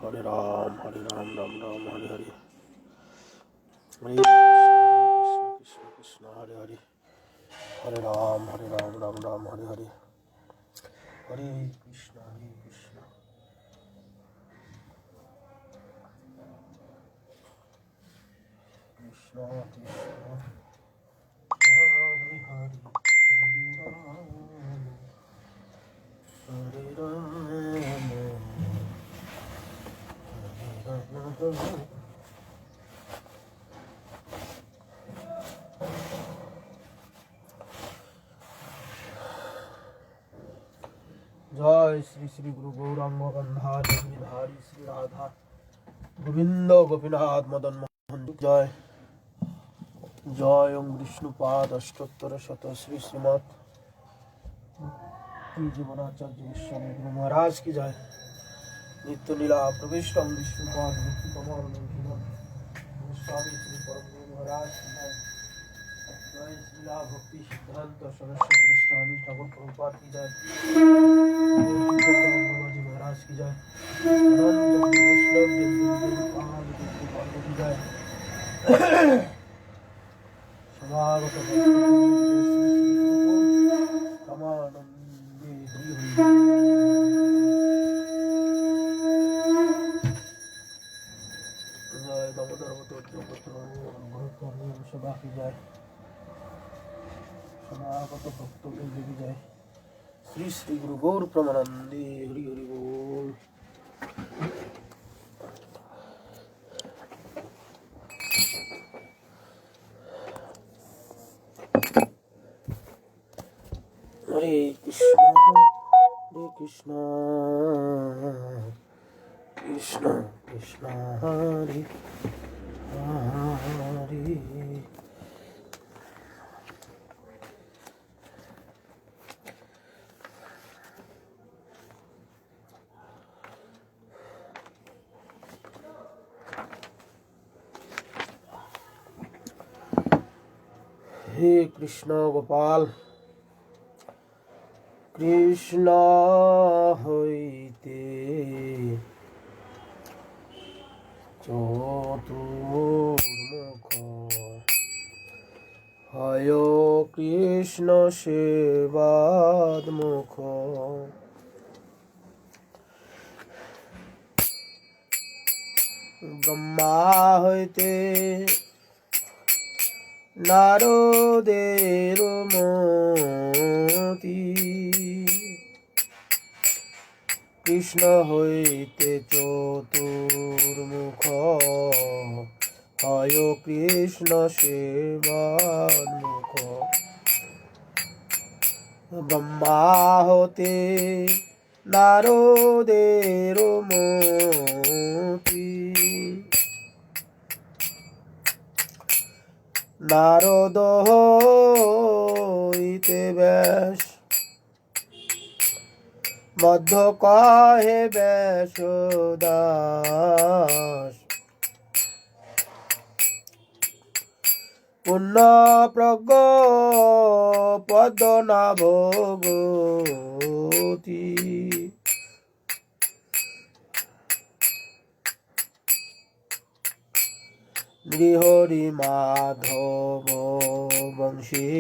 হরে রাম রাম রাম হরে হরে, হরে কৃষ্ণ কৃষ্ণ কৃষ্ণ হরে হরে, হরে রাম রাম রাম হরে হরে, হরে কৃষ্ণ কৃষ্ণ কৃষ্ণ হরে হরে, হরে রাম হরে রাম। জয় শ্রী শ্রী গুরু গৌরাঙ্গ গন্ধারি গিরিধারী শ্রী রাধা গোবিন্দ গোপীনাথ মদন মোহন। জয় জয় ওম বিষ্ণুপাদ অষ্টোত্তর শত শ্রী শ্রীমৎ জীবনাচার্য গোস্বামী গুরু महाराज की जय। नित्य लीला प्रविष्ट ओम विष्णुपाद मुक्ति कमल गोस्वामी श्री परम गुरु महाराज की जय। जय लीला भक्ति सिद्धांत सरस्वती गोस्वामी ठाकुर प्रभुपाद की जय। बाबाजी महाराज की जय। अनंत वैष्णव की जय। समागत कमानंदे हरि हरि। जय दामोदर सभा की जय। समागत भक्तवृंद की जय। श्री श्री गुरु गौर प्रमानंदे हरि हरि बोल। हरे कृष्ण कृष्ण कृष्ण हरे हरे। हे कृष्ण गोपाल कृष्ण হইতে চতুর্মুখ হয় কৃষ্ণ সেবাদমুখ। ব্রহ্মা হইতে নারদের মতি, কৃষ্ণ হইতে চতুর্মুখ হয় কৃষ্ণ সেবাদমুখ। ব্রহ্মা হতে নারদের মতি, নারদ হইতে ব্যাস মধ্য কহে ব্যাসদাস। পুণ্য প্রজ্ঞ পদ্মনা ভগবতী, নৃহরি মাধব বংশী,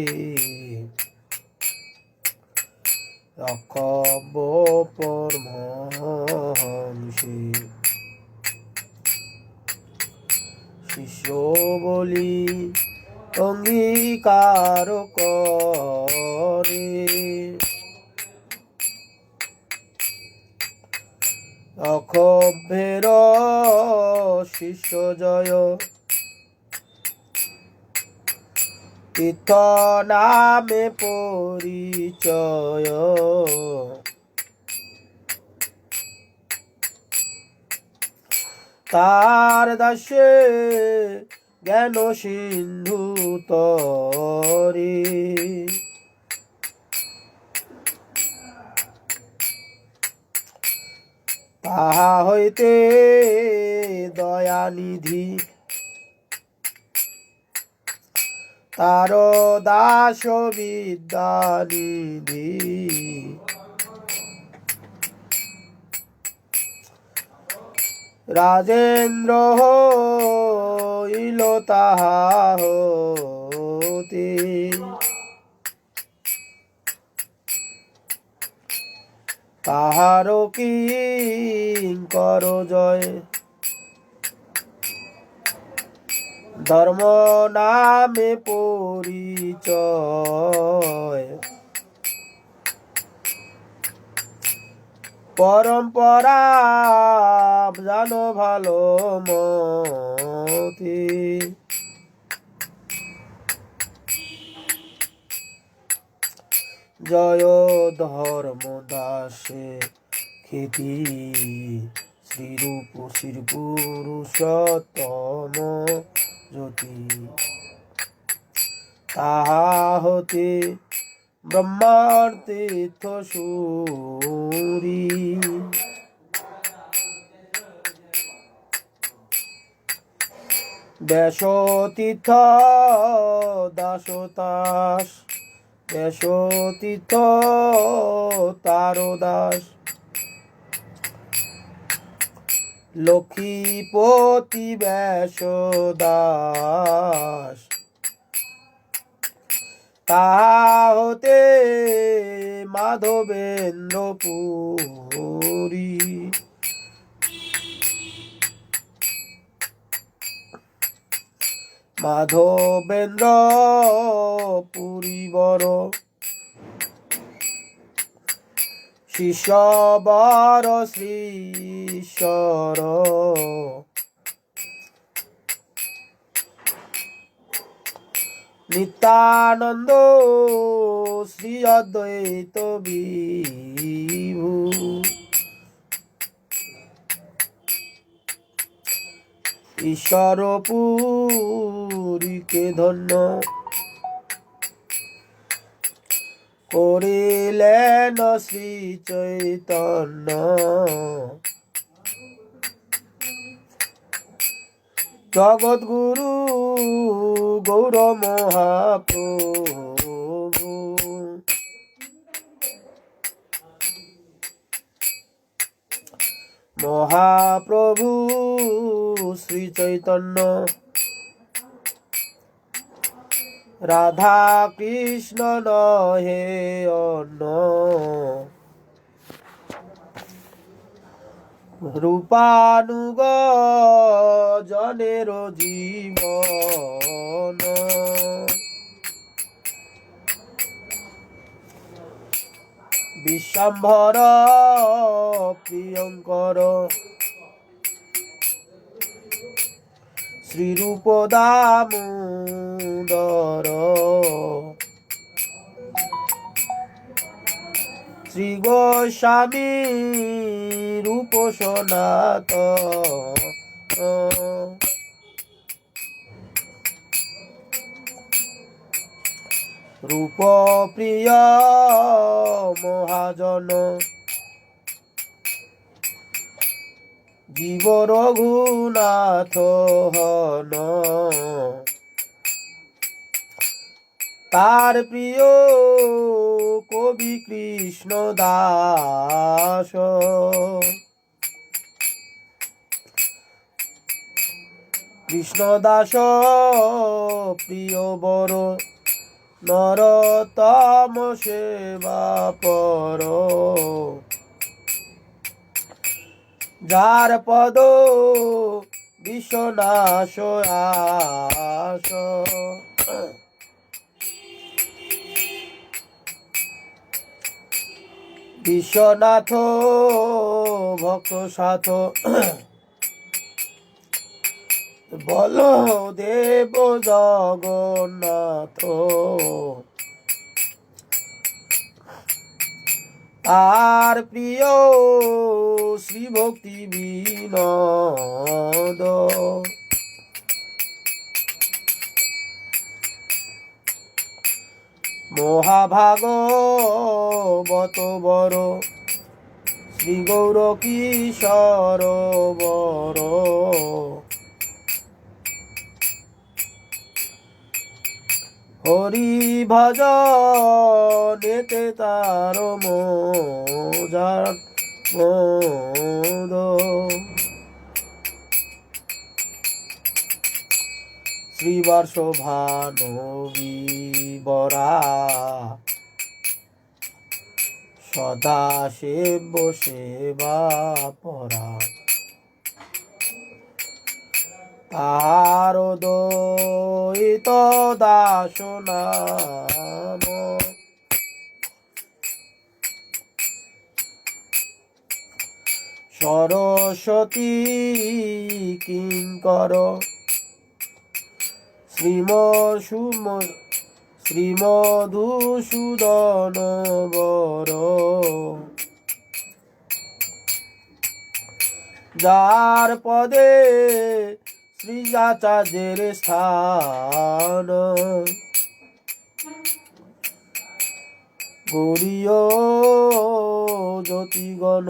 অক্ষব পরমহংসী। শিষ্য বলি অঙ্গীকার করে, অক্ষভের শিষ্য জয় তীর্থ নামে পরিচয়। তার দাসে জ্ঞান সিন্ধু তরে, তাহা হইতে দয়ানিধি তার দাস বিদ্যানিধি। রাজেন্দ্র হইল তাহা হতে, তাহার কিঙ্কর জয়। ধর্ম নামে পরিচয়, পরম্পরা জানো ভালো মতি। জয় ধর্ম দাসে খ্যাতি, শ্রীরূপ শ্রী পুরুষোত্তম জ্যোতি। তাহা হতে ব্রহ্মার তীর্থ সুরি, ব্যাসতীর্থ দাসতাস, ব্যাসতীর্থ তারদাস। লক্ষ্মীপতি ব্যাসদাস, তাহা হতে মাধবেন্দ্র পুরী। মাধবেন্দ্র পুরী বর, শিষ্যবর শ্রীশ্বর। নিত্যানন্দ শ্রী অদ্বৈত বিভু, ঈশ্বর পুরীকে ধন্য করিলেন শ্রী চৈতন্য। জগৎগুরু গৌর মহাপ্রভু, মহাপ্রভু শ্রী চৈতন্য। রাধা কৃষ্ণ নহে অন্য, রূপানুগ জনের জীবন। বিশ্বম্ভর প্রিয়ঙ্কর, শ্রীরূপ দামোদর। শ্রী গোস্বামী রূপ সনাতন, রূপ প্রিয় মহাজন। জীব রঘুনাথ হন, তার প্রিয় কবি কৃষ্ণ দাস। কৃষ্ণ দাস প্রিয় বর, নরতম সেবা পর। যার পদ বিশ্বনাশ আস, বিশ্বনাথ ভক্ত সাথ। বলদেব জগন্নাথ, আর প্রিয় শ্রী ভক্তি বিনোদ। মহাভাগবত বর, শ্রী গৌর কিশোর বর। হরি ভজনেতে তার মোজার মোদ। শ্রীবার শোভানবীবরা সদা সেব্য সেবা পরা তাহার দয়িত দাস নাম সরস্বতী কিঙ্কর শ্রীমধুসূদন বর যার পদে শ্রীজাচার্যের স্থান গৌরীয় জ্যোতিগণ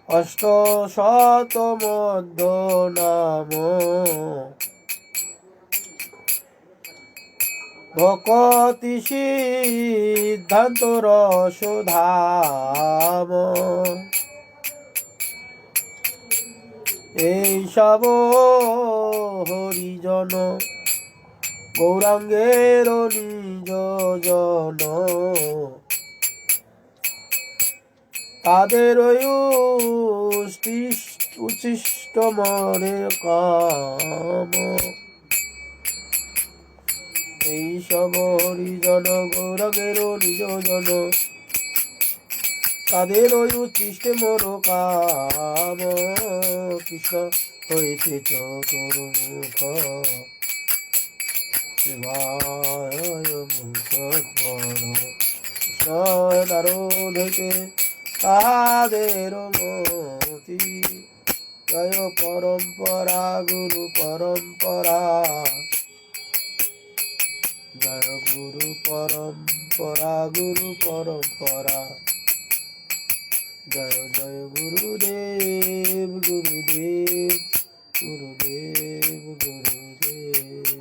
অষ্টশত মধ্য নাম ভকতি সিদ্ধান্ত রসধাম এই সব হরিজন গৌরাঙ্গের নিজ জন তাদের উচ্ছিষ্ট মরে কাম এই সব হরিজন গৌরাঙ্গের নিজ জন তাদের উচ্ছিষ্ট মর কাম কৃষ্ণ হয়েছে চতুর্মুখ শিবায় মুখ কৃষ্ণ নারদ হইতে তাহাদের মতি জয় পরম্পরা গুরু পরম্পরা জয় গুরু পরম্পরা গুরু পরম্পরা জয় জয় গুরুদেব গুরুদেব গুরুদেব গুরুদেব।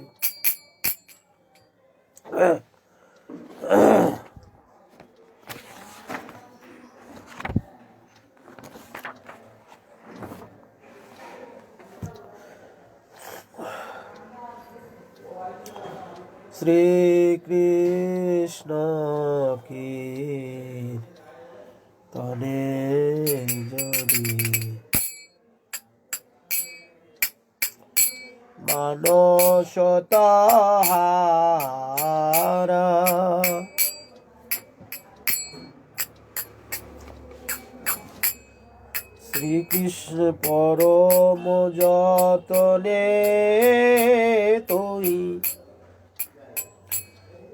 শ্রী কৃষ্ণ কি তনে যদি মানস তাহারা শ্রীকৃষ্ণ পরম যতনে তুই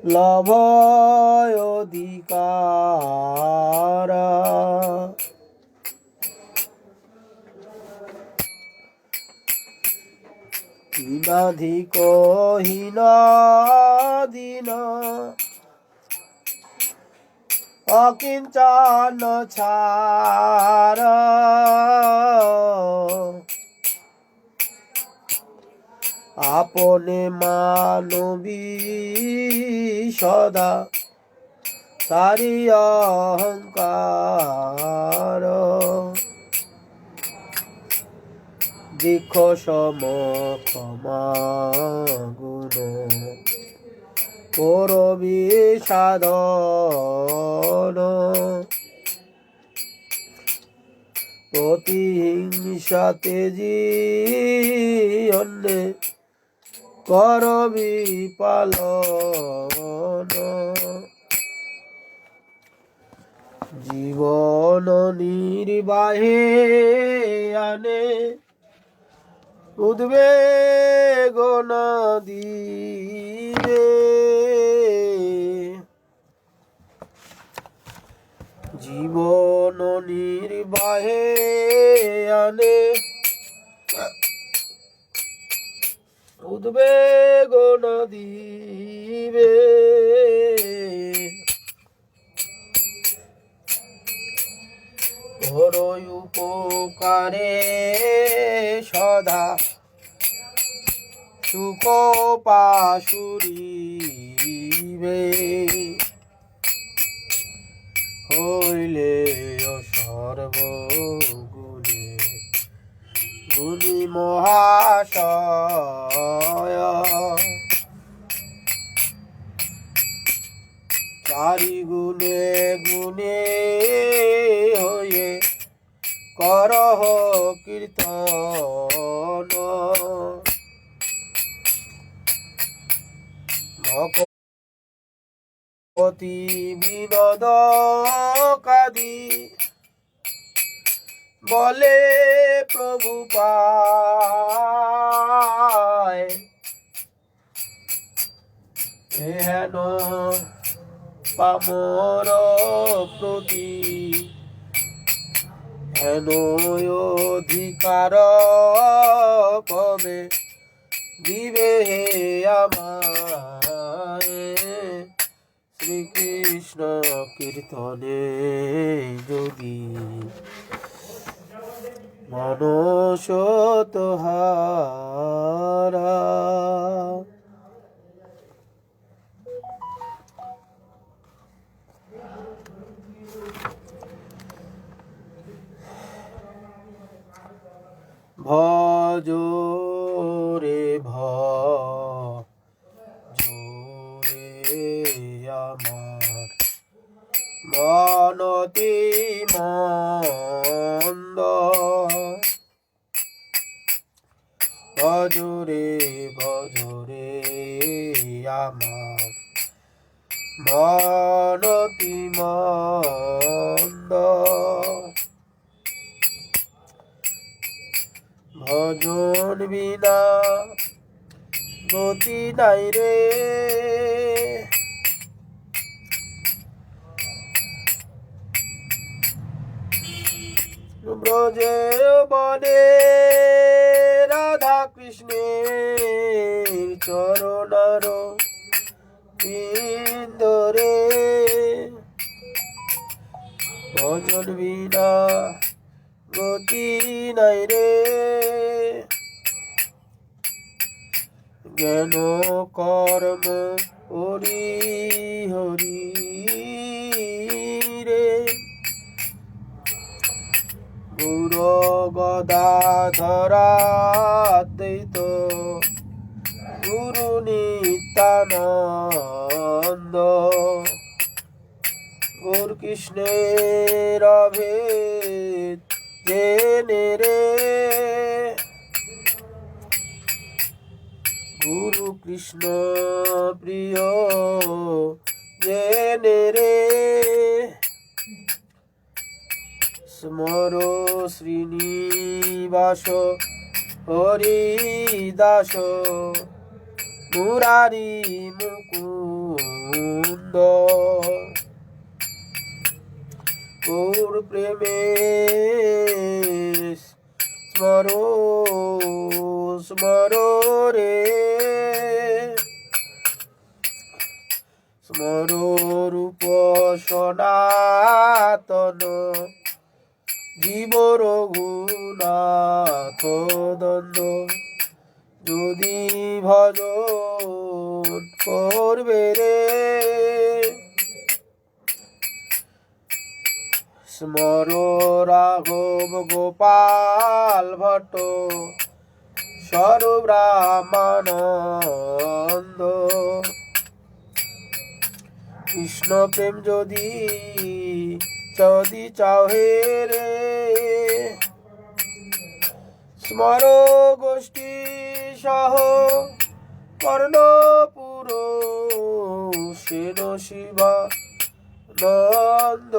লভয় অধিকার হীনাধিক হীন দিন অকিঞ্চন ছার আপনে মানবী সদা সারি অহংকার দীক্ষ সম ক্ষমা গুণ করবি সাধন প্রতিহিংসা তেজি অন্যে করবি পালন জীবন নির্বাহে আনে উদ্বেগ দিবে জীবন নির্বাহে আনে উদ্বেগ দিবে ঘরোই উপকারে সদা সুখ পাশুরিবে হইলে সর্বগুণে গুণী মহাশয় চারি গুণে গুণে হয়ে করহ কীর্তন ভকতি বিনোদ কাদি বলে প্রভু পায় হেন পামর প্রতি হেন অধিকার কবে দিবে হে আমায় শ্রীকৃষ্ণ কীর্তনে যোগী মনস তোহারা ভজ রে ভজরে আমার মনতি মন্দ ভজরে ভজরে আমার মনতি মন্দ ভজন বিনা গতি নাই রে ব্রজে বনে রাধা কৃষ্ণের চরণার বিন্দরে ভজন বিনা গতি নাই রে জ্ঞান কর্ম হরি হরি রে গুর গদাধরা দ্বৈত গুরু নিত্যানন্দ গৌর কৃষ্ণের অভেদ জেনে রে গুরু কৃষ্ণ প্রিয় জেনে রে স্মর শ্রীনিবাস হরিদাস মুরারি মুকুন্দ গৌর প্রেমে স্মর স্মর রে স্মর রূপ সনাতন জীব রঘুনাথ দ্বন্দ্ব যদি ভজন করবে রে স্মর রাঘব গোপাল ভট্ট স্বরূপ রামানন্দ কৃষ্ণ প্রেম যদি চাও হে রে স্মর গোষ্ঠী সহ কর্ণপুর সেন শিবা নন্দ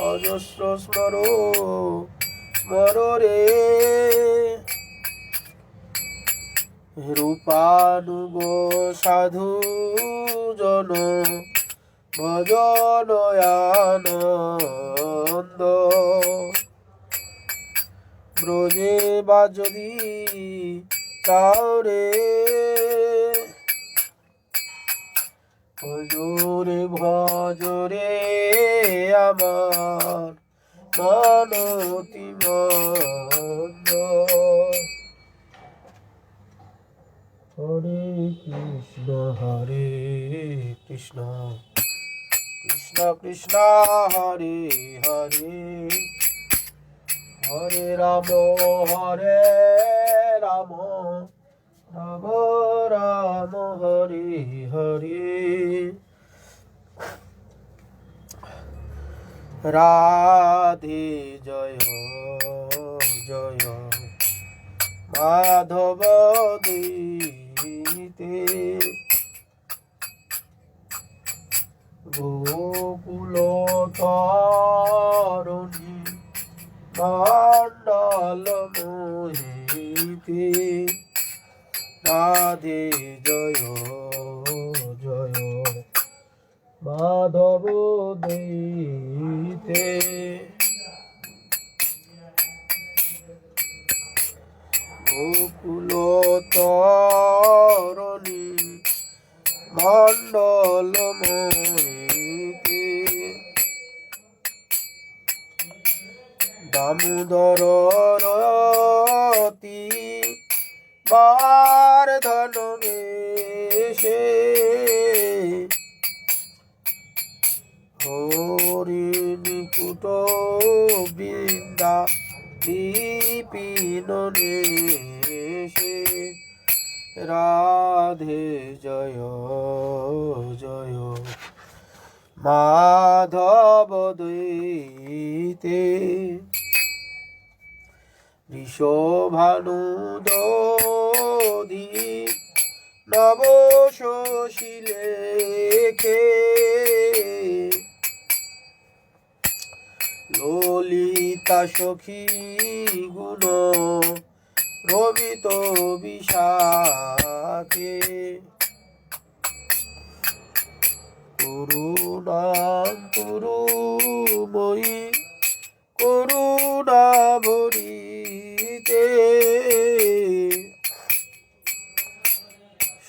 অজস্র স্মর স্মর রে রূপানুগ সাধু জন ভজনয়ানন্দ ব্রজে বা যদি চাও রে ভজরে ভজরে আমার মনতি মন্দ হরে কৃষ্ণ কৃষ্ণ কৃষ্ণ হরে হরে হরে হরে রাম হরে রাম রাম রাম হরে হরে রাধে জয় জয় মাধব দীতে গোকুল তরণী মণ্ডল মোহিতে রাধে জয় জয় মাধব দীতে গোকুল তরণী মণ্ডল মোহিতে দামোদর রতি বারধন বেশে হরিণীকুট বৃন্দা বিপিন নেশে রাধে জয় জয় মাধব দৈতে ঋষভানু দধি নব শশিলেখে ললিতা সখী গুণ রবিত বিশাখে করুণাঙ্কুরুময়ী করুণা ভরিতে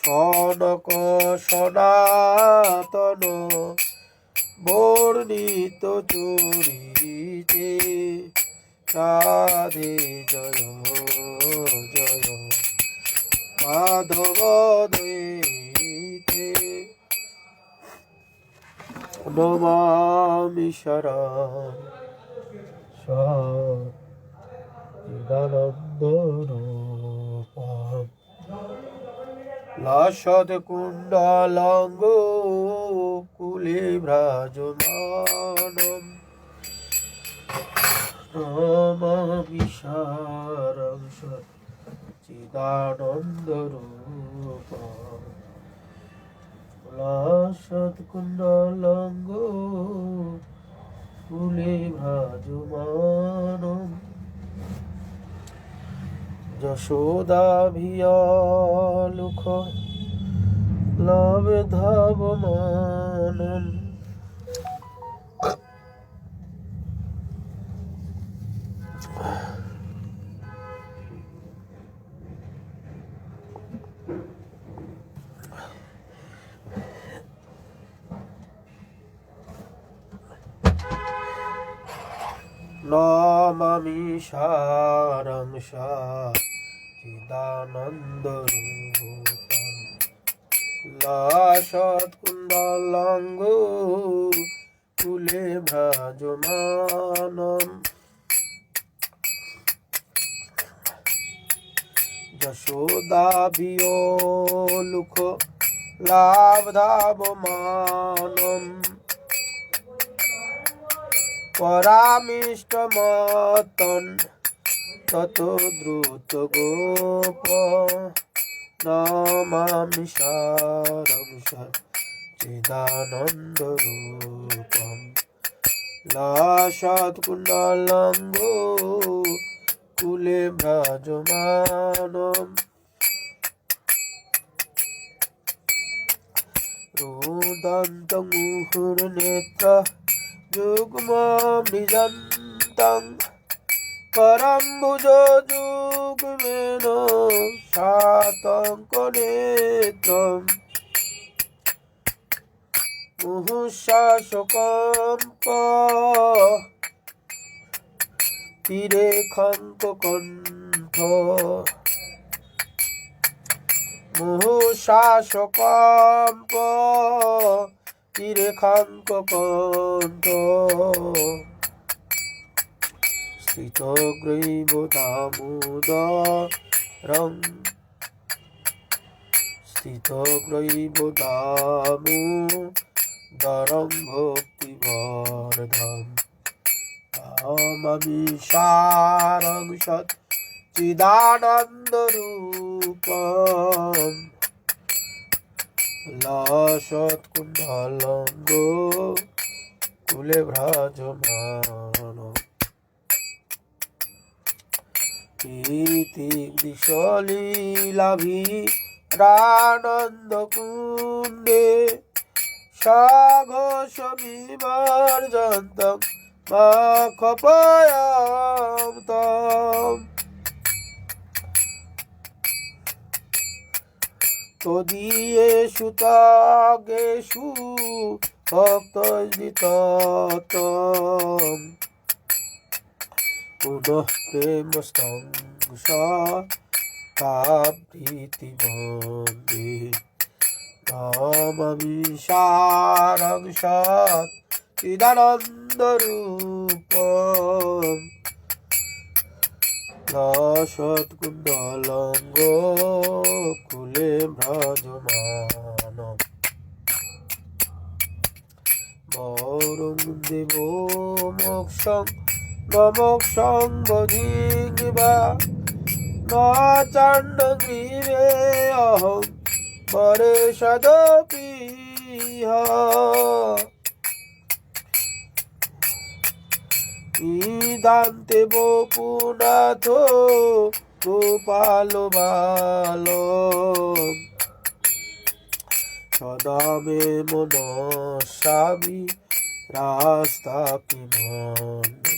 সনক সনাতন বর্ণিত চরিতে রাধে জয় জয় মাধব দৈতে নমামি শরণ সদানন্দ রূপম লাসদ কুণ্ডলাঙ্গ কুলে ভ্রাজমানম নমামি শরণ সচ্চিদানন্দ রূপম লাসদ কুণ্ডলাঙ্গ কুলে ভ্রাজমানম যশোদাভিয়ালুখ লবে ধাবমানম নমামি সারং সচ্চিদানন্দ রূপম লাসৎ কুণ্ডলাঙ্গ কুলে ভ্রাজমানম যশোদাভিয়োলুখ লাবধাবমানম পরামিষ্টমতন তত দ্রুত গোপ নমামি সারং সচ্চিদানন্দ রূপম লাসৎ কুণ্ডলাঙ্গ কুলে ভ্রাজমানম রুদন্ত মুহুর্নেত্র যুগ্মমৃজন্তং করম্বুজ যুগ্মেন শাতঙ্কনেত্রম মুহুঃশাসকম্প তীরে খঙ্ককণ্ঠ মুহুঃশাসকম্প তীরে খঙ্ককণ্ঠ স্থিতগ্রৈব দামোদরং স্থিতগ্রৈব দামোদরং ভক্তিবর্ধনম নমামি সারং সচ্চিদানন্দরূপম লসৎকুণ্ডলঙ্গ কুলে ভ্রাজমান ইতি দিশলীলাভিরানন্দ কুণ্ডে সাঘোষমিমার্জন্তম মাখপয়াম তম তদীয়েষু তাগেষু ভক্তৈর্বিততম পুনঃ প্রেমস্তং সপ্রীতি বন্দে নমামি সারং সচ্চিদানন্দরূপম লসৎকুণ্ডলঙ্গ কুলে ভ্রাজমানম বরং দেব মোক্ষং নমোক্ষং বধিবা ন চাণ্ডগ্রীবে অহং পরে সদপিহ ইদান্তে বপুনাথ গোপাল বাল সদা মে মনসামি রাস্তাপি মনে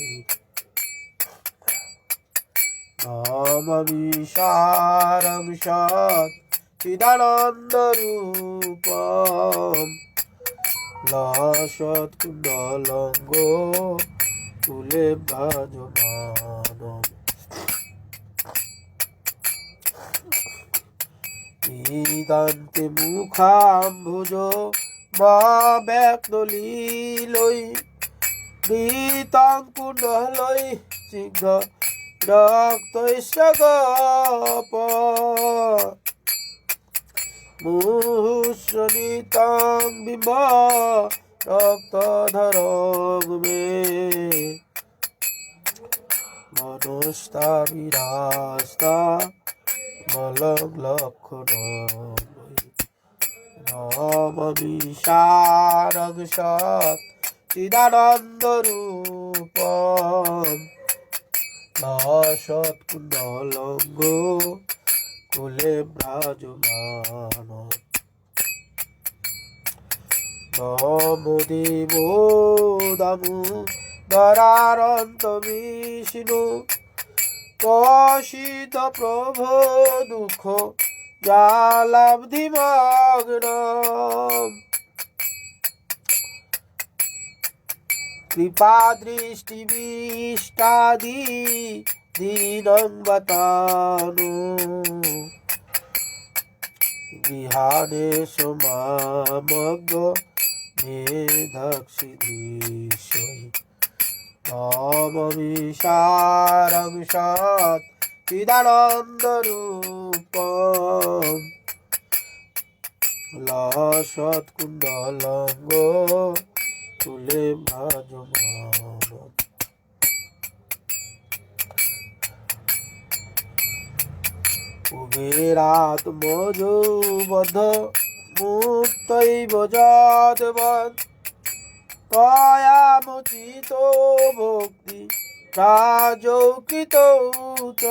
নমামি সারং সচ্চিদানন্দরূপম লসৎকুণ্ডলঙ্গ কুলে ভ্রাজমানম ইদান্তে মুখাম্ভুজ মা ব্যক্তলীলৈ বৃতাং পুনঃলৈ সিংহ রক্তৈশ্চ গপ মুহুঃসনিতাং বিম্ব রক্তধরং মে মনস্তা বিরাস্তা মলং লক্ষণং নমামি সারং সচ্চিদানন্দরূপম লসৎকুণ্ডলঙ্গ কুলে ভ্রাজমানম নমোদেব দামোদরানন্ত বিষ্ণু কষিত প্রভো দুঃখ জালাব্ধিমগ্নম কৃপাদৃষ্টিবিষ্টাদি দীনং বতানো গৃহাণেষু মামগ্গ মেধক্ষিধীশ্বরি নমামি সারং সচ্চিদানন্দরূপম লসৎকুণ্ডলঙ্গ কুলে ভ্রাজমানম কুবেরাত্মজো বদ্ধ মুক্তৈব যদ্বৎ তয়ামুচিত ভক্তি রাজৌকৃত চ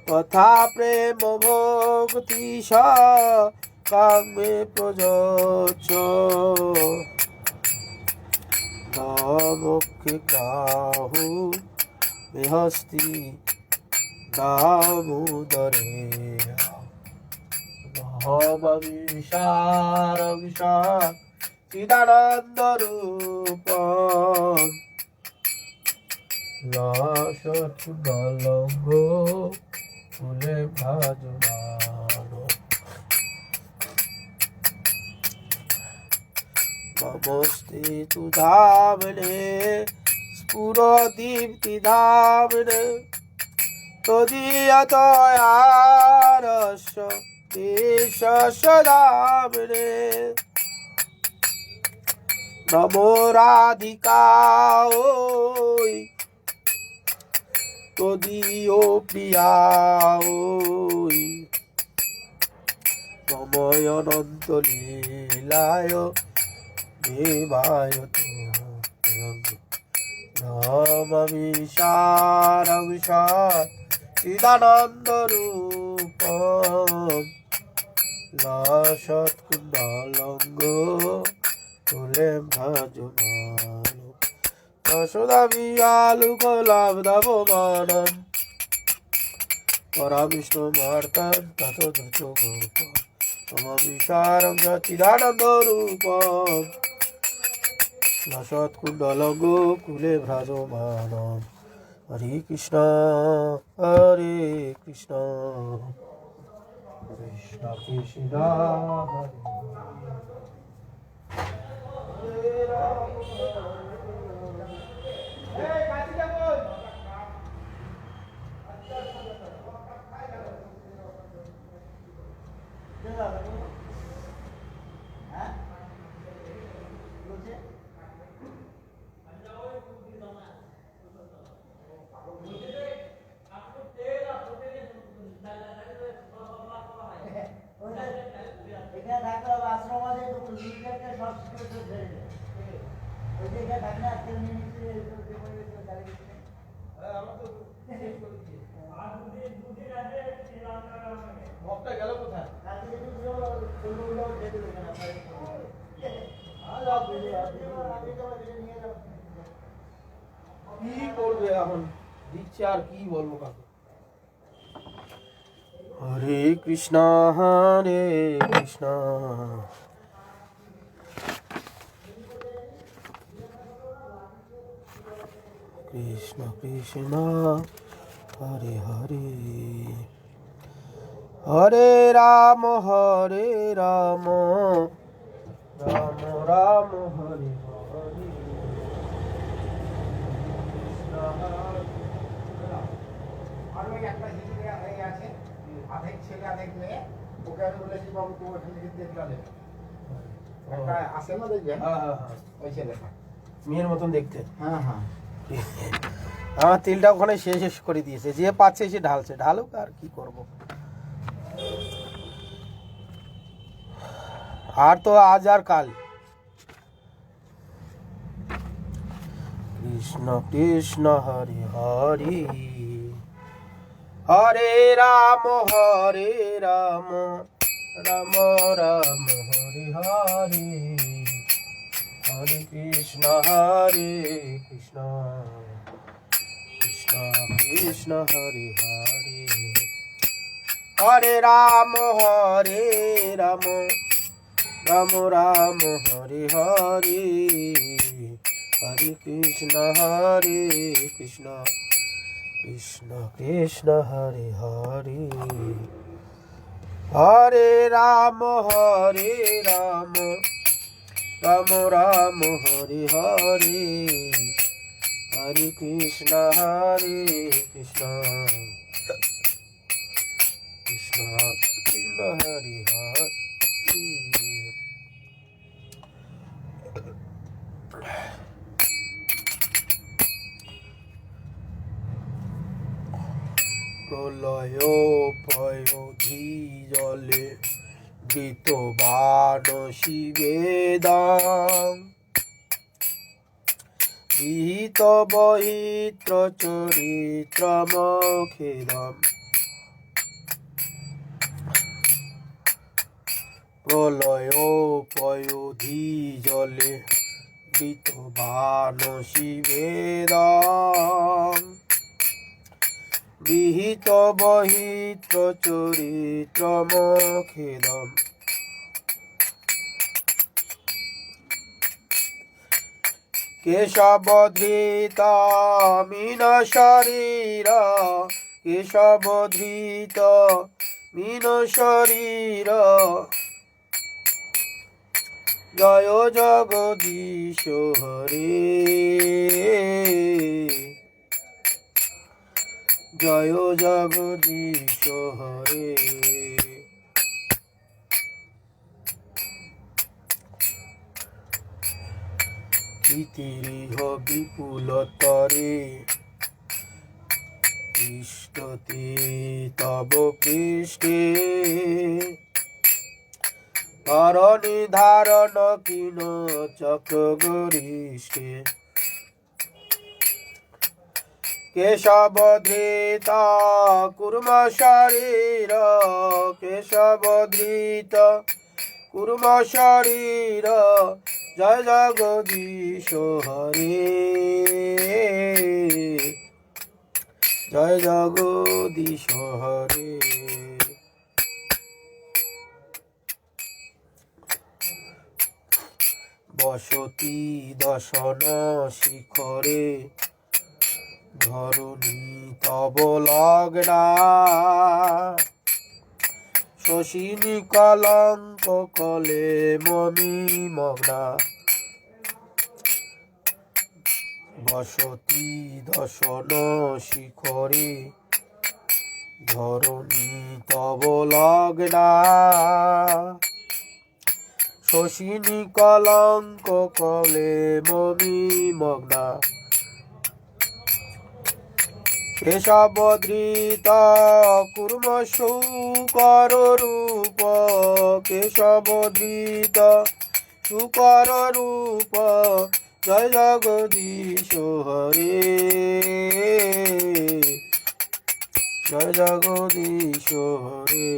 তথা প্রেম ভক্তি কামে প্রযচ্ছ নমুখে গ্রাহু বিহস্তি দামোদরে নমামি সারং সচ্চিদানন্দরূপম লসৎকুণ্ডলঙ্গ কুলে ভ্রাজমানম নমস্তে তু ধামনে পুরদীপ্তি ধামনে তদীয়তয়ারস্য দেশস্য ধামনে নমো রাধিকায় তদীয় প্রিয়ায় মময় অনন্ত লীলায় দেবায় নমামি সারং চিদানন্দ রূপম লসৎকুণ্ডলঙ্গ তুলেম ভজমান যশোদামি আলুকলাবধাবমানম পরাবিষ্ণু মার্তান তত দ্রুত গোপম নমামি সারং চিদানন্দ রূপম লসৎকুণ্ডলঙ্গ কুলে ভ্রাজমানম হরে কৃষ্ণ কৃষ্ণ কৃষ্ণ হরে কি করবে এখন দিচ্ছে আর কি বলবো কাকে হরে কৃষ্ণ কৃষ্ণ কৃষ্ণ হরে হরে হরে রাম রাম রাম হরে হরে আরো একটা জিনিস হয়ে আছে অনেক ছেলে অনেক মেয়ে ওকে আমি বলেছি বাবু তো ওখান থেকে দেখলাম একটা আসে না দেখবেন ওই ছেলেটা মেয়ের মতন দেখতে হ্যাঁ আমার তিলটা ওখানে শেষ করে দিয়েছে যে পাচ্ছে সে ঢালছে ঢালুক আর কি করব আর তো আজ আর কাল কৃষ্ণ কৃষ্ণ হরে হরে হরে রাম রাম রাম হরে হরে হরে কৃষ্ণ কৃষ্ণ কৃষ্ণ হরে হরে হরে রাম রাম রাম হরে হরে হরে কৃষ্ণ কৃষ্ণ কৃষ্ণ হরে হরে হরে রাম রাম রাম হরে হরে হরে কৃষ্ণ কৃষ্ণ কৃষ্ণ হরে হরে প্রলয় পয়োধি জলে বৃতবান শিবেদাং বিহিত বহিত্র চরিত্রমখেদম প্রলয় পয়োধি জলে বৃতবান শিবেদাং বিহিত বহিত্র চরিত্রমখেদম কেশবধৃত মিন শরীর কেশবধৃত মিন শরীর জয় জগদীশ হরে, জয় জগদীশ হরে। প্রীতিরিহ বিপুলতরে তিষ্ঠতি তব পৃষ্ঠে, ধরণী ধারণ কিন চক্র গরিষ্ঠে। কেশব ধৃত কুর্ম শরীর, কেশব ধৃত কুর্ম শরীর, জয় জগদীশ হরে, জয় জগদীশ হরে। বসতি দশন শিখরে, ধরণী তব লগ্না, শশিনী কলঙ্ক কলে মমি মগ্না। বসতি দশন শিখরে, ধরণী তব লগ্না, শশিনী কলঙ্ক কলে মমি মগ্না। কেশব ধৃত কুর্ম শুকর রূপ, কেশব ধৃত শুকর রূপ, জয় জগদীশ হরে, জয় জগদীশ হরে।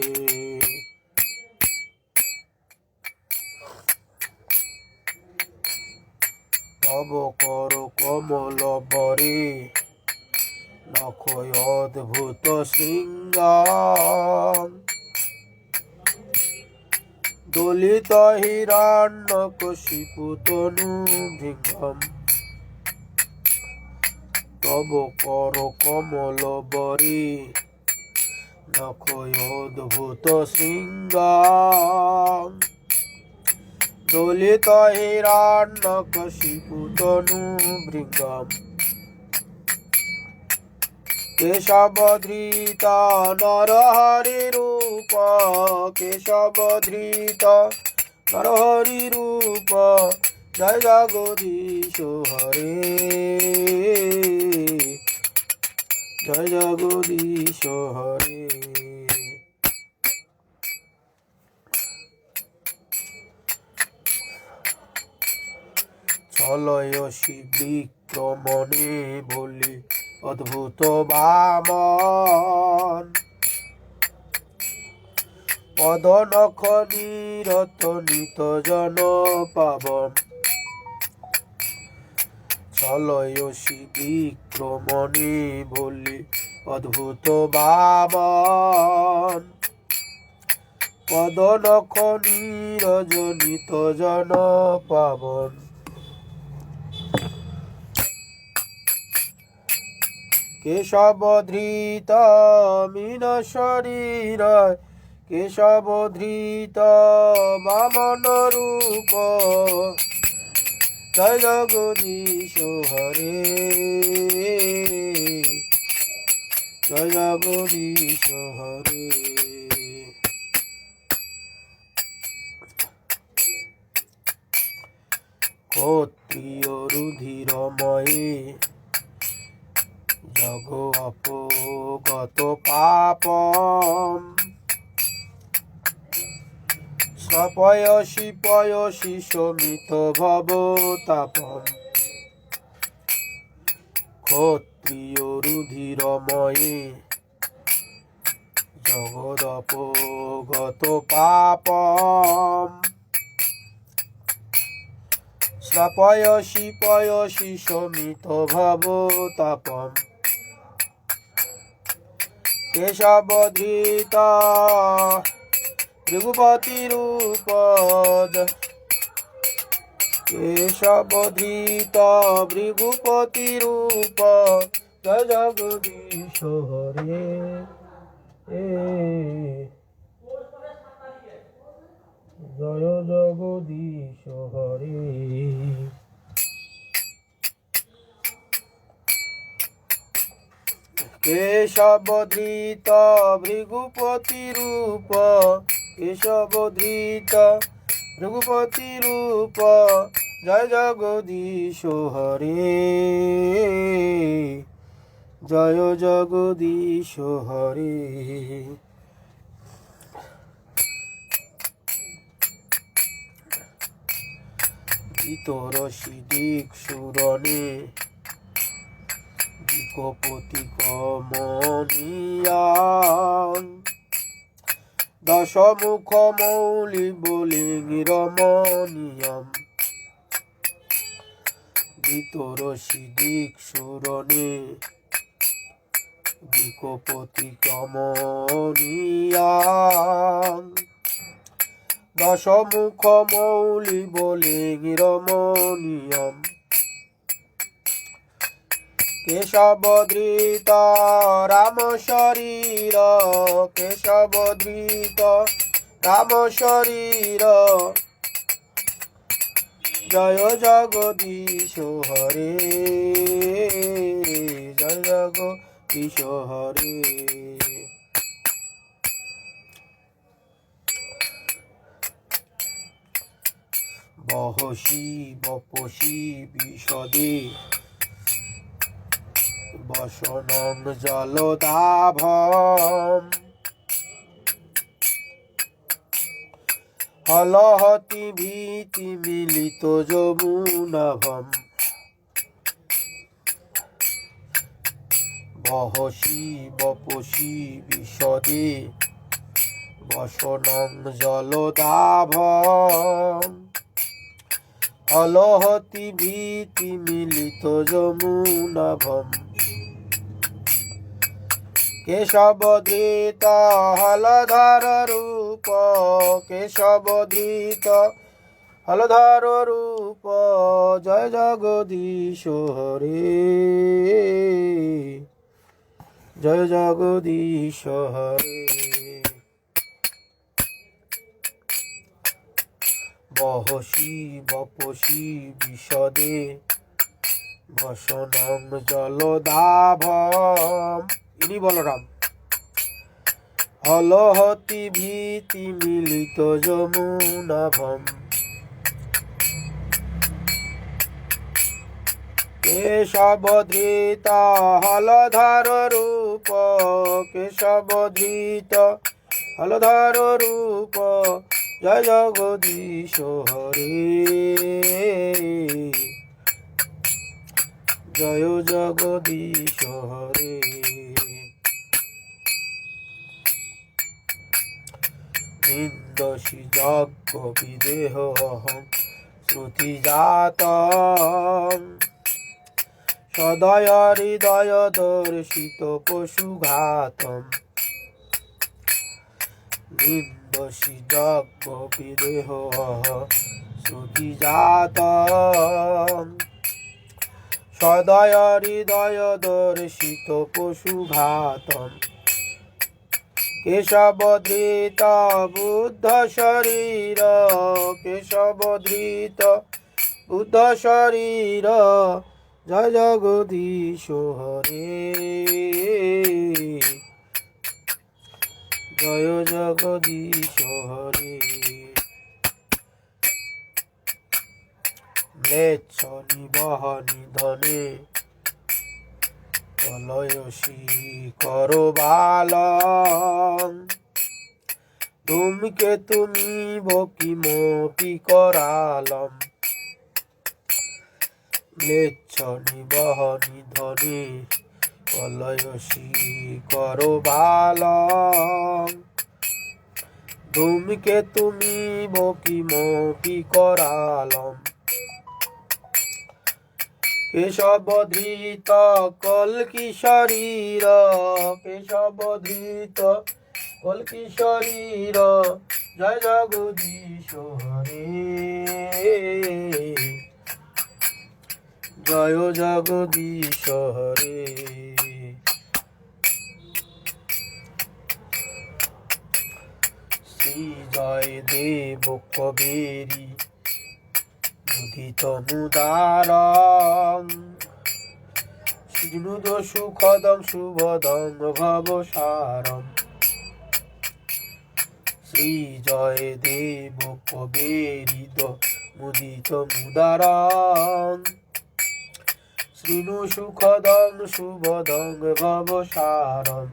তব কর কমল বরে, নখয় অদ্ভুত শৃঙ্গ, দলিত হিরণ্যকশিপু তনু ভৃঙ্গম। তব কর কমল বরে, নখয় অদ্ভুত শৃঙ্গ, দলিত হিরণ্যকশিপু তনু ভৃঙ্গম। কেশব ধৃত নরহরি রূপ, কেশব ধৃত নরহরি রূপ, জয় জগদীশ হরে, জয় জগদীশ হরে। চলয়সি বিক্রমণে বলি অদ্ভুত বামন, পদ নখ নিরত নিত জন পাবন। চলয়সি বিক্রমণে বলি অদ্ভুত বামন, পদ নখ নিরজনিত জন পাবন। কেশব ধৃত মীন শরীর, কেশব ধৃত বামন রূপ, জয় জগদীশ হরে, জয় জগদীশ হরে। ক্ষত্রিয় রুধিরময়ে, জগ অপগত পাপম, স্বপয়সি পয়সি শমিত ভবতাপম। ক্ষত্রিয় রুধিরময়ে, জগদপগত পাপম, স্বপয়সি পয়সি শমিত ভবতাপম। কেশব ধৃত ভৃগুপতি রূপ, কেশব ধৃত ভৃগুপতি রূপ, জয় জগদীশ হরে, জয় জগদীশ হরে। কেশবধৃত ভৃগুপতি রূপ, কেশবধৃত ভৃগুপতি রূপ, জয় জগদীশ হরে, জয় জগদীশ হরে। গীতরসি দিক্ষুরণে দিকপতি কমনিয়া, দশমুখ মৌলি বলিং রমণীয়ম। গীতরসি দিক্ষুরণে দিকপতি কমনিয়া, দশমুখ মৌলি বলিং রমণীয়ম। কেশবধৃত রাম শরীর, কেশবধৃত রাম শরীর, জয় জগদীশ হরে, জয় জগদীশ হরে। বহসি বপসি বিশদে বসনং জলদাভম, হলহতি ভীতি মিলিত যমুনাভম। বহসি বপসি বিশদে বসনং জলদাভম, হলহতি ভীতি মিলিত যমুনাভম। কেশবধৃত হলধর রূপ, কেশবধৃত হলধর রূপ, জয় জগদীশ হরে, জয় জগদীশ হরে। বহসি বপসি বিশদে বসনং জলদাভম, ইনি বলরাম। হলহতি ভীতি মিলিত যমুনাভম। কেশবধৃত হলধর রূপ, কেশবধৃত হলধর রূপ, জয় জগদীশ হরে, জয় জগদীশ হরে। নিন্দসি যজ্ঞ বিদেহ শ্রুতি জাতং, সদয় হৃদয় দর্শিত পশুঘাতম। নিন্দসি যজ্ঞ বিদেহ শ্রুতি জাতং, সদয় হৃদয় দর্শিত পশুঘাতম। কেশবধৃত বুদ্ধ শরীর, কেশবধৃত বুদ্ধ শরীর, জয় জগদীশ হরে, জয় জগদীশ হরে। ম্লেচ্ছ নিবহনি ধনে প্রলয়সী করবালং, ধূমকেতু ভকিমপি করালম। ম্লেচ্ছ নিবহনি ধনে প্রলয়সী করবালং, ধূমকেতু ভকিমপি করালম। কেশবধৃত কল্কি শরীর, কেশবধৃত কল্কি শরীর, জয় জগদীশ হরে, জয় জগদীশ হরে। শ্রী জয় দেব কবেরি মুদিত মুদারং শ্রীনুদ সুখদং শুভদং ভবসারম শ্রী জয় দেব কবেরি মুদিত মুদারং শ্রীনু সুখদং শুভদং ভবসারম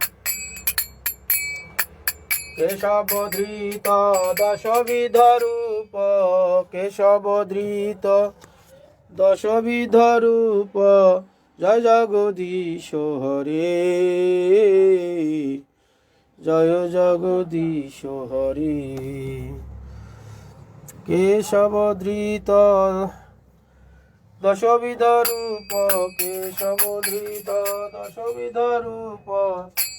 কেশবধৃত দশবিধ রূপ কেশবধৃত দশবিধ রূপ জয় জগদীশ হরে জয় জগদীশ হরে কেশবধৃত দশবিধ রূপ কেশবধৃত দশবিধ রূপ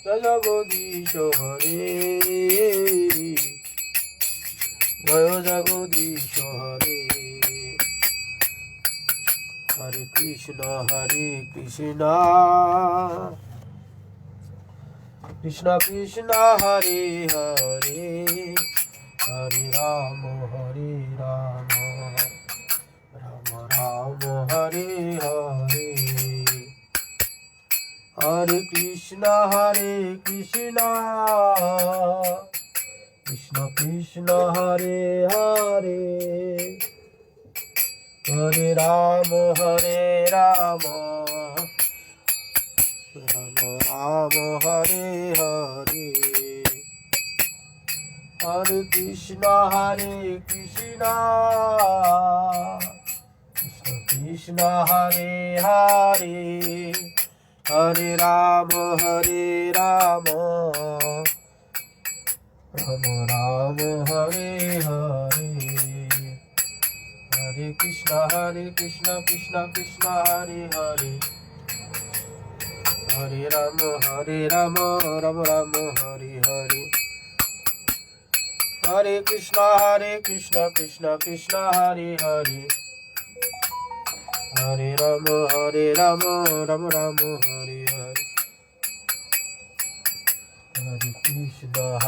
জয় জগদীশ হরে জয় জগদীশ হরে হরে কৃষ্ণ কৃষ্ণ কৃষ্ণ হরে হরে হরে রাম রাম রাম হরে হরে হরে কৃষ্ণ কৃষ্ণ কৃষ্ণ হরে হরে হরে রাম রাম রাম হরে হরে হরে কৃষ্ণ কৃষ্ণ কৃষ্ণ হরে হরে হরে রাম রাম রাম হরে হরে হরে কৃষ্ণ কৃষ্ণ কৃষ্ণ হরে হরে হরে রাম রাম রাম হরে হরে হরে কৃষ্ণ কৃষ্ণ কৃষ্ণ হরে হরে হরে রাম রাম রাম হরে হরে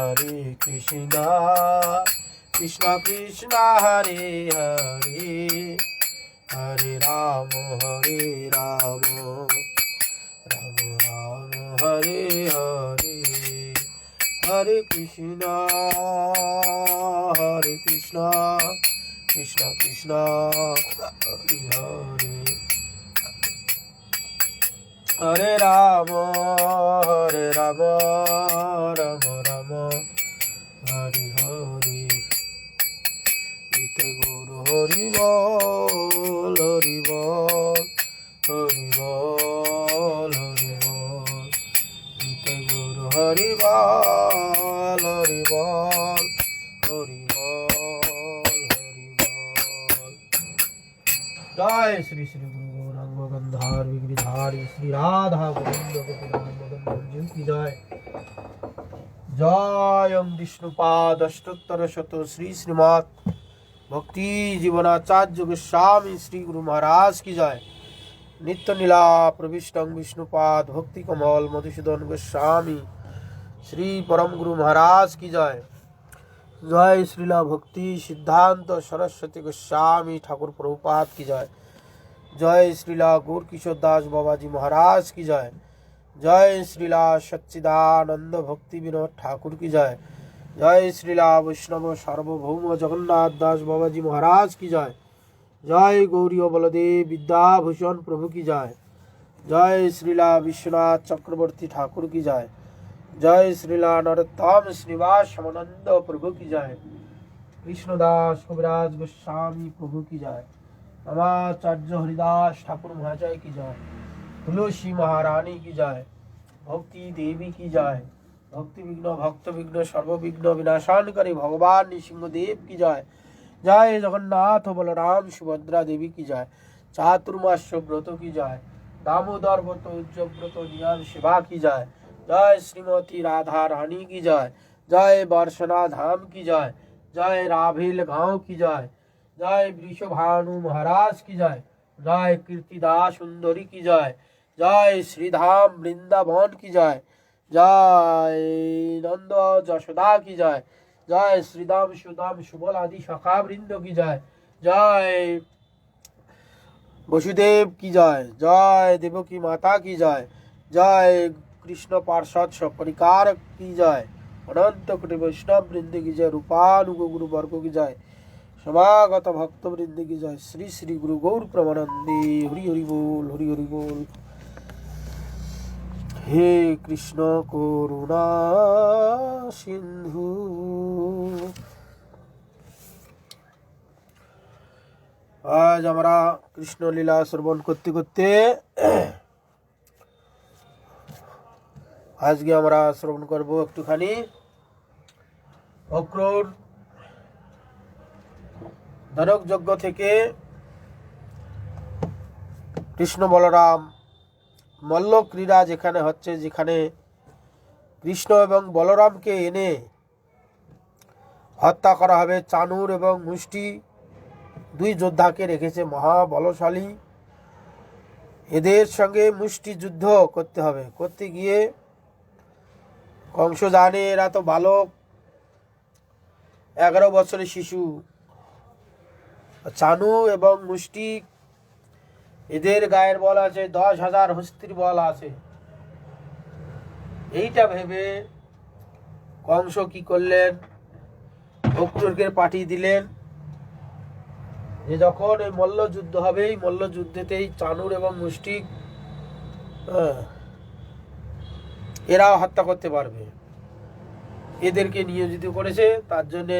হরে কৃষ্ণ কৃষ্ণ কৃষ্ণ হরে হরে হরে রাম রাম রাম হরে হরে হরে কৃষ্ণ কৃষ্ণ কৃষ্ণ হরে হরে হরে রাম রাম রাম হরে হরে গীতে গুরু হরি বল হরি বল হরি বল হরি বল গীতে গুরু হরি বল হরি বল হরি বল হরি বল জয় শ্রী শ্রী গুরু গৌরাঙ্গ গন্ধার বিগ্রধারি শ্রী রাধা গোবিন্দ গোপীনাথ মদন মোহন की जय जय विष्णुपाद अष्टोत्तर शत श्री श्रीमद भक्ति जीवनाचार्य गोस्वामी श्री गुरु महाराज की जय नित्य नीला प्रविष्टं विष्णुपाद भक्ति कमल मधुसूदन गोस्वामी श्री परम गुरु महाराज की जय जय श्रीला भक्ति सिद्धांत सरस्वती गोस्वामी ठाकुर प्रभुपाद की जय जय श्रीला गौर किशोर दास बाबा जी महाराज की जय जय श्रीला सच्चिदानंद भक्ति विनोद ठाकुर की जय जय श्रीला वैष्णव सार्वभौम जगन्नाथ दास बाबा जी महाराज की जय जय गौरी बलदेव विद्याभूषण प्रभु की जय जय श्रीला विश्वनाथ चक्रवर्ती ठाकुर की जय जय श्रीला नरोत्तम श्रीनिवास श्यामानंद प्रभु की जय कृष्णदास कविराज गोस्वामी प्रभु की जय नमाचार्य हरिदास ठाकुर महाजय की जय तुलसी महारानी की जय भक्ति देवी की जय भक्ति विघ्न भक्त विघ्न सर्व विघ्न विनाशानकारी भगवान नृसिंहदेव की जय जय जगन्नाथ बलराम सुभद्रा देवी की जय चातुर्मास व्रत की जय दामोदर व्रत उज्जव व्रत नियम सेवा की जय जय श्रीमती राधा रानी की जय जय बरसना धाम की जय जय राभेल गांव की जय जय वृषभानु महाराज की जय जय कीर्तिदास सुंदरी की जय जय श्रीधाम वृंदावन की जय जय नंद जशोदा की जय জয় শ্রীদাম সুদাম সুবল আদি শাখা বৃন্দ কি জয়, জয় বসুদেব কি জয়, জয় দেবকী মাতা কি জয়, জয় কৃষ্ণ পার্ষদ সপরিকার কি জয়, অনন্ত কোটি বৈষ্ণব বৃন্দ কি জয়, রূপানুগ গুরু বর্গ কি জয়, সমাগত ভক্ত বৃন্দ কি জয়, শ্রী শ্রী গুরু গৌর প্রমানন্দে। হরি হরি বল, হরি হরি বল। হে কৃষ্ণ করুণা সিন্ধু। আজ আমরা কৃষ্ণ লীলা শ্রবণ করতে করতে আজকে আমরা শ্রবণ করব একটুখানি অক্রূর ধনক যজ্ঞ থেকে কৃষ্ণ বলরাম মল্ল ক্রীড়া যেখানে হচ্ছে, যেখানে কৃষ্ণ এবং বলরামকে এনে হত্যা করা হবে। চানুর এবং মুষ্টি দুই যোদ্ধাকে রেখেছে, মহাবলশালী। এদের সঙ্গে মুষ্টি যুদ্ধ করতে হবে। করতে গিয়ে কংস জানে এরা তো বালক, 11 বছরের শিশু। চানু এবং মুষ্টি এদের গায়ের বল আছে 10,000 হস্তির বল আছে। এইটা ভেবে কংস কি করলেন, অক্রূরকে পাঠিয়ে দিলেন যে যখন এই মল্লযুদ্ধ হবে, এই মল্লযুদ্ধেতেই চানুর এবং মুষ্টিক এরাও হত্যা করতে পারবে। এদেরকে নিয়োজিত করেছে, তার জন্যে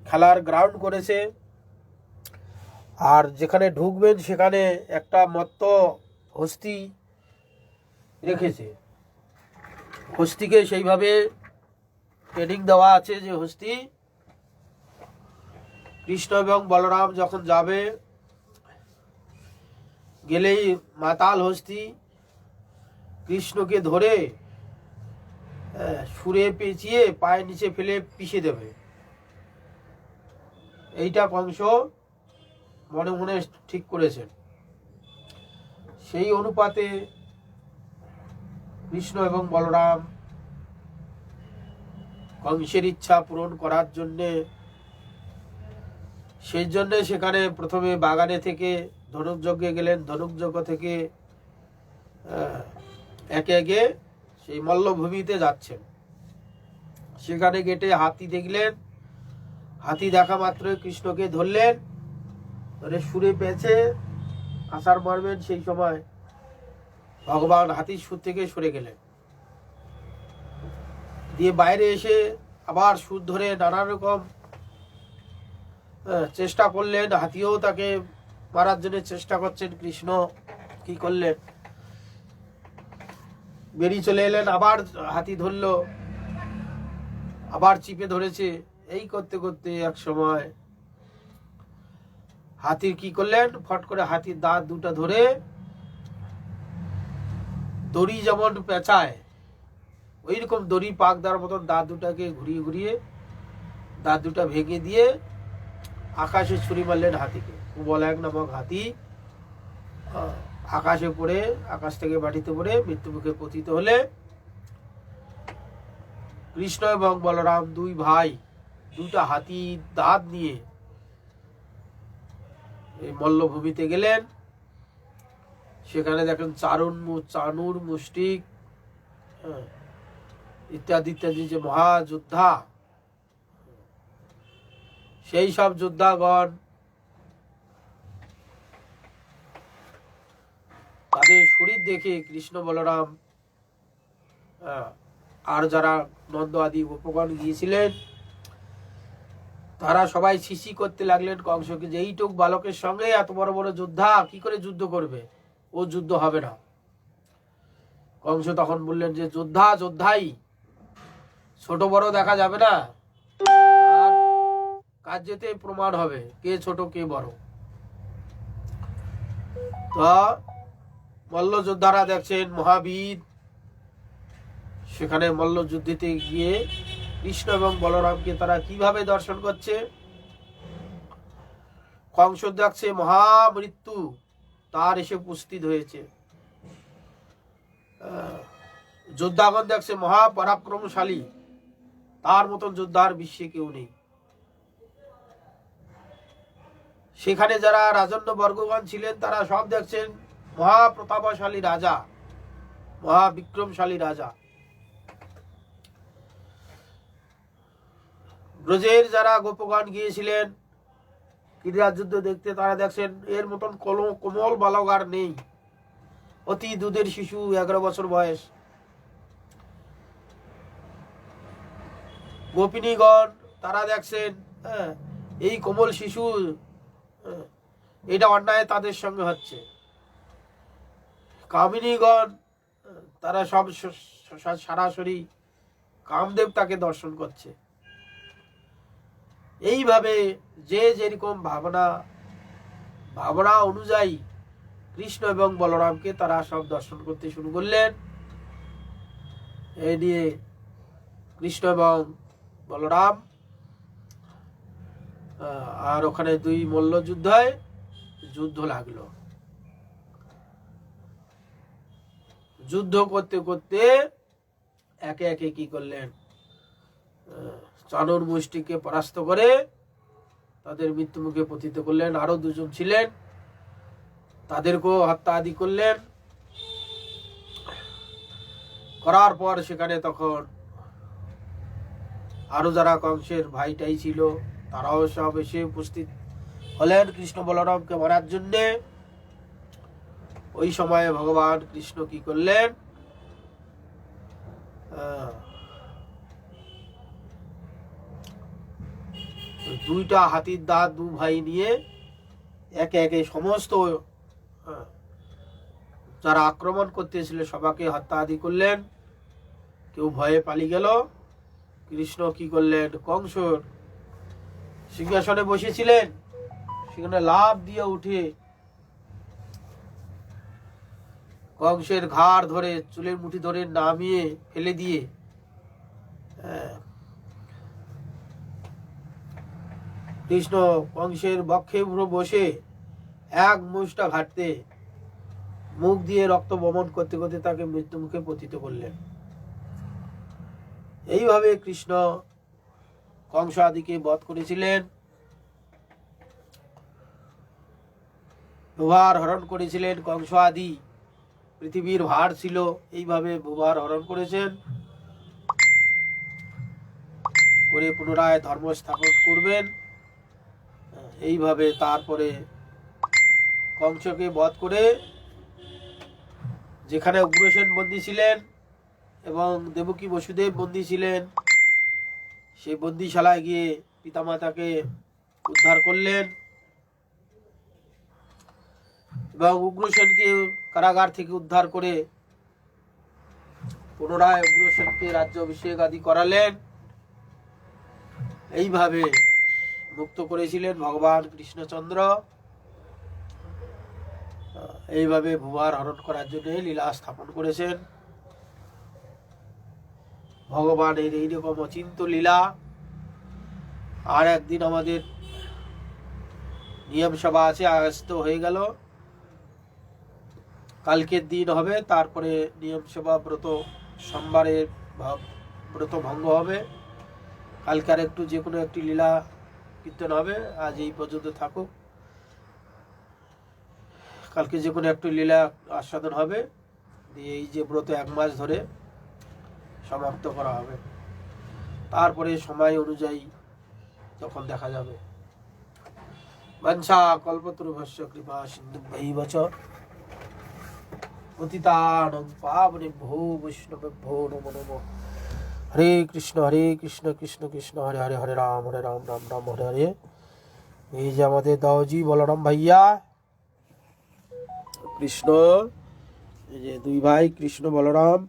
খেলার গ্রাউন্ড করেছে। আর যেখানে ঢুকবেন সেখানে একটা মত্ত হস্তি রেখেছে। হস্তিকে সেইভাবে ট্রেনিং দেওয়া আছে যে হস্তি কৃষ্ণ এবং বলরাম যখন যাবে, গেলেই মাতাল হস্তি কৃষ্ণকে ধরে সুরে পেঁচিয়ে পায়ের নিচে ফেলে পিষে দেবে। এইটা কংস মনে মনে ঠিক করেছেন। সেই অনুপাতে কৃষ্ণ এবং বলরাম কংসের ইচ্ছা পূরণ করার জন্যে, সেই জন্য সেখানে প্রথমে বাগানে থেকে ধনুকযজ্ঞে গেলেন। ধনুকযজ্ঞ থেকে একে একে সেই মল্লভূমিতে যাচ্ছেন। সেখানে গেটে হাতি দেখলেন। হাতি দেখা মাত্রই কৃষ্ণকে ধরলেন, ধরে সুরে পেয়েছে আসার মারবেন। সেই সময় ভগবান হাতির সুর থেকে সরে গেলেন, দিয়ে বাইরে এসে আবার সুর ধরে নানা রকম চেষ্টা করলেন। হাতিও তাকে মারার জন্য চেষ্টা করছেন। কৃষ্ণ কি করলেন, বেরিয়ে চলে এলেন। আবার হাতি ধরলো, আবার চিপে ধরেছে। এই করতে করতে এক সময় হাতির কি করলেন, ফট করে হাতির দাঁত দুটা ধরে দড়ি যেমন পেঁচায় ওই রকম দড়ি পাক দেওয়ার মতন দাঁত দুটাকে ঘুরিয়ে ঘুরিয়ে দাঁত দুটা ভেঙে দিয়ে আকাশে ছুরি মারলেন হাতিকে। কুবলক নামক হাতি আকাশে পড়ে, আকাশ থেকে মাটিতে পড়ে মৃত্যুমুখে পতিত হলে কৃষ্ণ এবং বলরাম দুই ভাই দুটা হাতির দাঁত নিয়ে এই মল্লভূমিতে গেলেন। সেখানে দেখেন চানুর মুষ্টিক ইত্যাদি ইত্যাদি যে মহাযোদ্ধা, সেই সব যোদ্ধাগণ তাদের শরীর দেখে কৃষ্ণ বলরাম আর যারা নন্দ আদি উপগণ গিয়েছিলেন তারা সবাই শিশি করতে লাগলেন কংসকে যে এইটুক বালকের সঙ্গে এত বড় বড় যোদ্ধা কি করে যুদ্ধ করবে, ও যুদ্ধ হবে না। কংস তখন বললেন যে যোদ্ধা যোদ্ধাই, ছোট বড় দেখা যাবে না, আর কার্যতে প্রমাণ হবে কে ছোট কে বড়। তো মল্ল যোদ্ধারা দেখছেন মহাবীর, সেখানে মল্ল যুদ্ধেতে গিয়ে কৃষ্ণ এবং বলরামকে তারা কিভাবে দর্শন করছে। কংস দেখছে মহামৃত্যু তার এসে উপস্থিত হয়েছে। যোদ্ধাগণ দেখছে মহাপরাক্রমশালী তার মতন যোদ্ধার বিশ্বে কেউ নেই। সেখানে যারা রাজন্য বর্গগণ ছিলেন তারা সব দেখছেন মহাপ্রতাপশালী রাজা, মহাবিক্রমশালী রাজা। ব্রজের যারা গোপগণ গিয়েছিলেন ক্রীড়া যুদ্ধ দেখতে, তারা দেখছেন এর মতন কোমল বালক আর নেই। অতি দুধের শিশু, 11 বছর বয়স। গোপিনীগণ তারা দেখছেন এই কোমল শিশু, এটা অন্যায় তাদের সঙ্গে হচ্ছে। কামিনীগণ তারা সব সরাসরি কামদেব তাকে দর্শন করছে। এইভাবে যে যেরকম ভাবনা অনুযায়ী কৃষ্ণ এবং বলরামকে তারা সব দর্শন করতে শুরু করলেন। এই নিয়ে কৃষ্ণ এবং বলরাম আর ওখানে দুই মল্লযুদ্ধ হয়, যুদ্ধ লাগলো। যুদ্ধ করতে করতে একে একে কি করলেন, চাণুর মুষ্টিকে পরাস্ত করে তাদের মৃত্যু মুখে পতিত করলেন। আরো দুজন ছিলেন, তাদেরকেও হত্যা আদি করলেন। করার পর সেখানে তখন আরো যারা কংসের ভাইটাই ছিল তারাও সব এসে উপস্থিত হলেন কৃষ্ণ বলরামকে মারার জন্যে। ওই সময়ে ভগবান কৃষ্ণ কি করলেন, দুইটা হাতির দাঁত দু ভাই নিয়ে একে একে সমস্ত যারা আক্রমণ করতেছিল সবাইকে হত্যা আদি করলেন। কেউ ভয়ে পালিয়ে গেল। কৃষ্ণ কি করলেন, কংসর সিংহাসনে বসেছিলেন, সেখানে লাফ দিয়ে উঠে কংসের ঘাড় ধরে, চুলের মুঠি ধরে নামিয়ে ফেলে দিয়ে কৃষ্ণ কংসের বক্ষে পুরো বসে এক মুষ্টা ঘাটতে মুখ দিয়ে রক্ত বমন করতে করতে তাকে মৃত্যু মুখে পতিত করলেন। এইভাবে কৃষ্ণ কংস আদিকে বধ করেছিলেন, ভূভার হরণ করেছিলেন। কংস আদি পৃথিবীর ভার ছিল, এইভাবে ভূভার হরণ করেছেন, করে পুনরায় ধর্ম স্থাপন করবেন। এইভাবে তারপরে কংসকে বধ করে যেখানে উগ্রসেন বন্দী ছিলেন এবং দেবকী বসুদেব বন্দী ছিলেন, সেই বন্দিশালায় গিয়ে পিতামাতাকে উদ্ধার করলেন এবং উগ্রসেনকে কারাগার থেকে উদ্ধার করে পুনরায় উগ্রসেনকে রাজ্য অভিষেক আদি করালেন। এইভাবে মুক্ত করেছিলেন ভগবান কৃষ্ণচন্দ্র। এইভাবে ভূভার হরণ করার জন্য লীলা স্থাপন করেছেন। ভগবানের এইরকম অচিন্ত লীলা। আর একদিন আমাদের নিয়ম সভা আছে, আজ তো হয়ে গেল, কালকের দিন হবে, তারপরে নিয়ম সভা ব্রত সোমবারের ব্রত ভঙ্গ হবে। কালকে আর একটু যে কোনো একটি লীলা কীর্তন হবে। আজ এই পর্যন্ত থাকুক, কালকে যে কোনো একটু লীলা আস্বাদন হবে, দিয়ে এই যে ব্রত 1 মাস ধরে সমাপ্ত করা হবে। তারপরে সময় অনুযায়ী তখন দেখা যাবে। বংশা কল্পতরুভ্যশ্চ কৃপা সিন্ধুভ্যৈব চ পতিতানাং পাবনেভ্যো বৈষ্ণবেভ্যো নমো নমঃ। হরে কৃষ্ণ কৃষ্ণ কৃষ্ণ হরে হরে, হরে রাম রাম রাম হরে হরে। এই যে আমাদের দাওজি বলরাম ভাইয়া, কৃষ্ণ, এই যে দুই ভাই কৃষ্ণ বলরাম,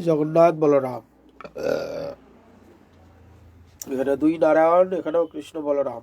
জগন্নাথ বলরাম, এখানে দুই নারায়ণ, এখানেও কৃষ্ণ বলরাম।